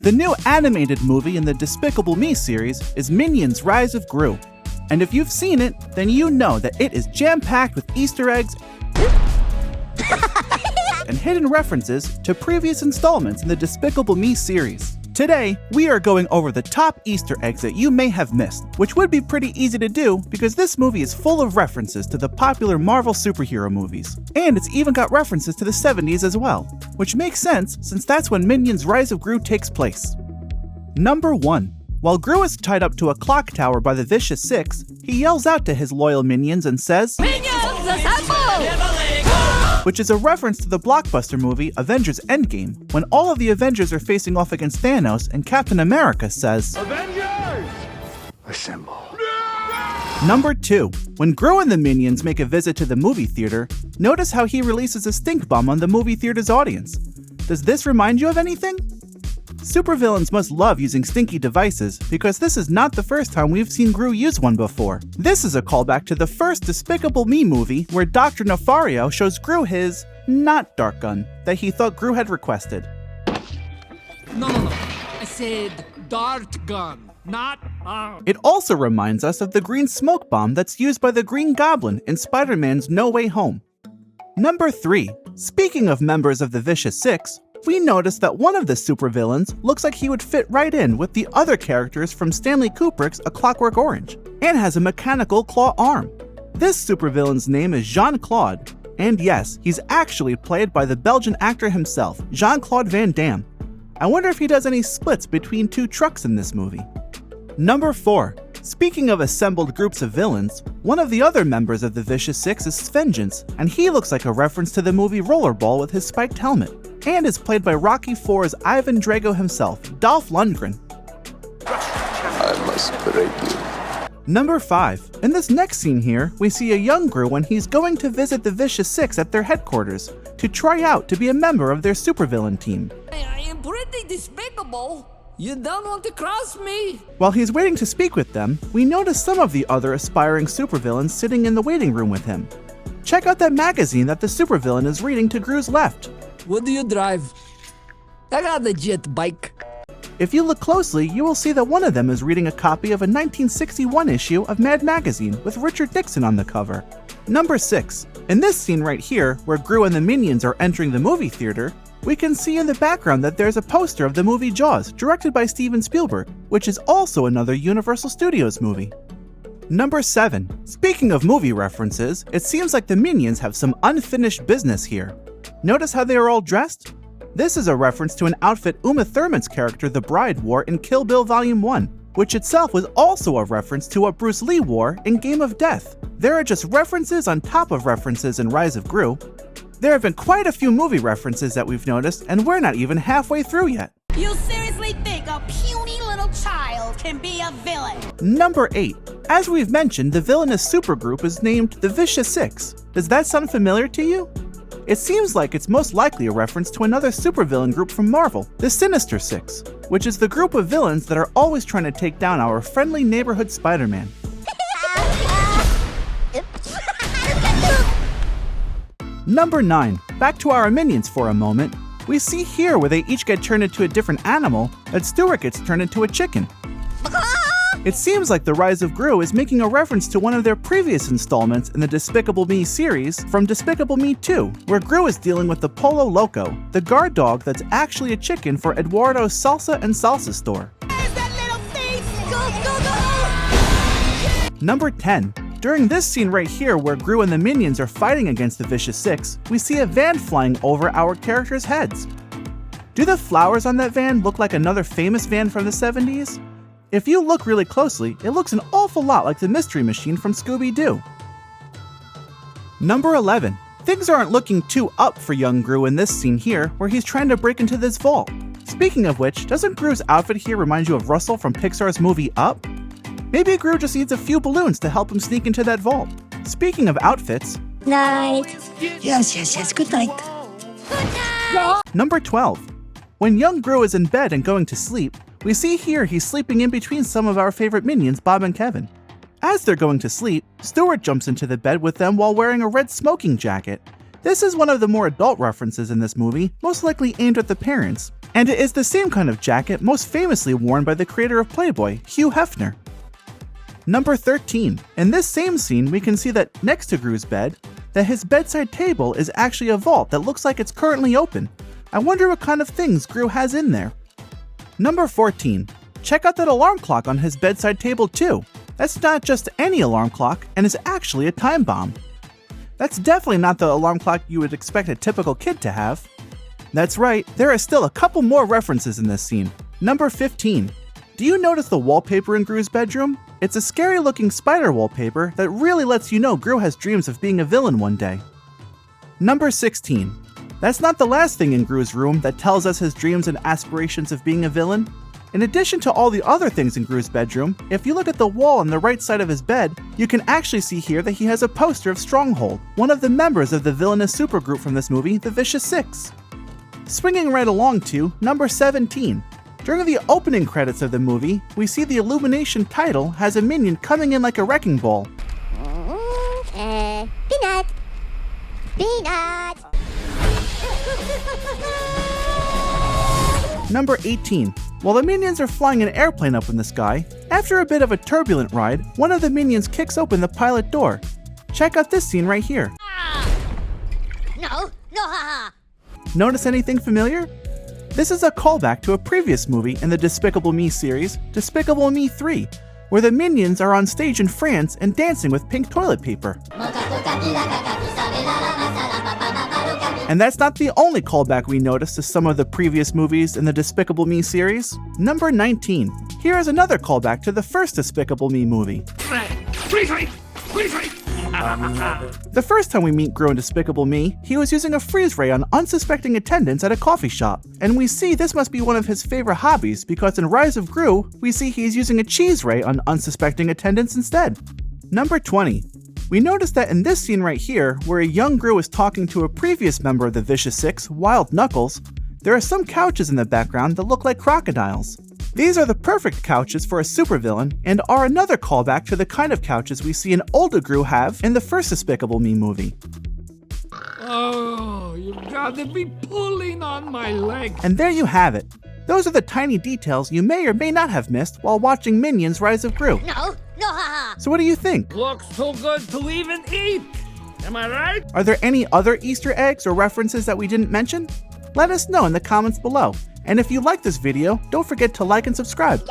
The new animated movie in the Despicable Me series is Minions Rise of Gru. And if you've seen it, then you know that it is jam-packed with Easter eggs and hidden references to previous installments in the Despicable Me series. Today, we are going over the top Easter eggs that you may have missed, which would be pretty easy to do because this movie is full of references to the popular Marvel superhero movies. And it's even got references to the 70s as well, which makes sense since that's when Minions Rise of Gru takes place. Number 1. While Gru is tied up to a clock tower by the Vicious Six, he yells out to his loyal minions and says, "Minions, assemble!" which is a reference to the blockbuster movie Avengers Endgame, when all of the Avengers are facing off against Thanos and Captain America says, "Avengers! Assemble!" Number 2. When Gru and the minions make a visit to the movie theater, notice how he releases a stink bomb on the movie theater's audience. Does this remind you of anything? Supervillains must love using stinky devices because this is not the first time we've seen Gru use one before. This is a callback to the first Despicable Me movie where Dr. Nefario shows Gru his not dark gun that he thought Gru had requested. No. I said dart gun, not It also reminds us of the green smoke bomb that's used by the Green Goblin in Spider-Man's No Way Home. Number 3. Speaking of members of the Vicious Six, we noticed that one of the supervillains looks like he would fit right in with the other characters from Stanley Kubrick's A Clockwork Orange, and has a mechanical claw arm. This supervillain's name is Jean-Claude, and yes, he's actually played by the Belgian actor himself, Jean-Claude Van Damme. I wonder if he does any splits between two trucks in this movie. Number 4. Speaking of assembled groups of villains, one of the other members of the Vicious Six is Vengeance, and he looks like a reference to the movie Rollerball with his spiked helmet, and is played by Rocky IV's Ivan Drago himself, Dolph Lundgren. I must break you. Number 5. In this next scene here, we see a young Gru when he's going to visit the Vicious Six at their headquarters to try out to be a member of their supervillain team. I am pretty despicable. You don't want to cross me? While he's waiting to speak with them, we notice some of the other aspiring supervillains sitting in the waiting room with him. Check out that magazine that the supervillain is reading to Gru's left. What do you drive? I got a jet bike. If you look closely, you will see that one of them is reading a copy of a 1961 issue of Mad Magazine with Richard Nixon on the cover. Number 6. In this scene right here, where Gru and the minions are entering the movie theater, we can see in the background that there's a poster of the movie Jaws, directed by Steven Spielberg, which is also another Universal Studios movie. Number 7. Speaking of movie references, it seems like the minions have some unfinished business here. Notice how they are all dressed? This is a reference to an outfit Uma Thurman's character The Bride wore in Kill Bill Volume 1, which itself was also a reference to what Bruce Lee wore in Game of Death. There are just references on top of references in Rise of Gru. There have been quite a few movie references that we've noticed, and we're not even halfway through yet. You seriously think a puny little child can be a villain? Number 8. As we've mentioned, the villainous supergroup is named the Vicious Six. Does that sound familiar to you? It seems like it's most likely a reference to another supervillain group from Marvel, the Sinister Six, which is the group of villains that are always trying to take down our friendly neighborhood Spider-Man. Number 9. Back to our minions for a moment. We see here where they each get turned into a different animal, that Stuart gets turned into a chicken. It seems like the Rise of Gru is making a reference to one of their previous installments in the Despicable Me series from Despicable Me 2, where Gru is dealing with the Pollo Loco, the guard dog that's actually a chicken for Eduardo's Salsa and Salsa store. There's that little face! Go! Number 10. During this scene right here where Gru and the minions are fighting against the Vicious Six, we see a van flying over our characters' heads. Do the flowers on that van look like another famous van from the 70s? If you look really closely, it looks an awful lot like the Mystery Machine from Scooby-Doo. Number 11. Things aren't looking too up for young Gru in this scene here, where he's trying to break into this vault. Speaking of which, doesn't Gru's outfit here remind you of Russell from Pixar's movie Up? Maybe Gru just needs a few balloons to help him sneak into that vault. Speaking of outfits... Night. Yes. Good night. Number 12. When young Gru is in bed and going to sleep, we see here he's sleeping in between some of our favorite minions, Bob and Kevin. As they're going to sleep, Stuart jumps into the bed with them while wearing a red smoking jacket, This is one of the more adult references in this movie, most likely aimed at the parents, and it is the same kind of jacket most famously worn by the creator of Playboy, Hugh Hefner. Number 13. In this same scene, we can see that next to Gru's bed, that his bedside table is actually a vault that looks like it's currently open. I wonder what kind of things Gru has in there. Number 14. Check out that alarm clock on his bedside table too. That's not just any alarm clock, and is actually a time bomb. That's definitely not the alarm clock you would expect a typical kid to have. That's right, there are still a couple more references in this scene. Number 15. Do you notice the wallpaper in Gru's bedroom? It's a scary looking spider wallpaper that really lets you know Gru has dreams of being a villain one day. Number 16. That's not the last thing in Gru's room that tells us his dreams and aspirations of being a villain. In addition to all the other things in Gru's bedroom, if you look at the wall on the right side of his bed, you can actually see here that he has a poster of Stronghold, one of the members of the villainous supergroup from this movie, the Vicious Six. Swinging right along to number 17. During the opening credits of the movie, we see the Illumination title has a minion coming in like a wrecking ball. Peanut! Peanut! Number 18. While the minions are flying an airplane up in the sky, after a bit of a turbulent ride, one of the minions kicks open the pilot door. Check out this scene right here. No, haha! Notice anything familiar? This is a callback to a previous movie in the Despicable Me series, Despicable Me 3, where the minions are on stage in France and dancing with pink toilet paper. And that's not the only callback we noticed to some of the previous movies in the Despicable Me series. Number 19. Here is another callback to the first Despicable Me movie. The first time we meet Gru in Despicable Me, he was using a freeze ray on unsuspecting attendants at a coffee shop. And we see this must be one of his favorite hobbies because in Rise of Gru, we see he's using a cheese ray on unsuspecting attendants instead. Number 20. We notice that in this scene right here, where a young Gru is talking to a previous member of the Vicious Six, Wild Knuckles, there are some couches in the background that look like crocodiles. These are the perfect couches for a supervillain and are another callback to the kind of couches we see an older Gru have in the first Despicable Me movie. Oh, you've got to be pulling on my leg. And there you have it. Those are the tiny details you may or may not have missed while watching Minions Rise of Gru. No, haha! So what do you think? Looks too good to even eat. Am I right? Are there any other Easter eggs or references that we didn't mention? Let us know in the comments below. And if you like this video, don't forget to like and subscribe.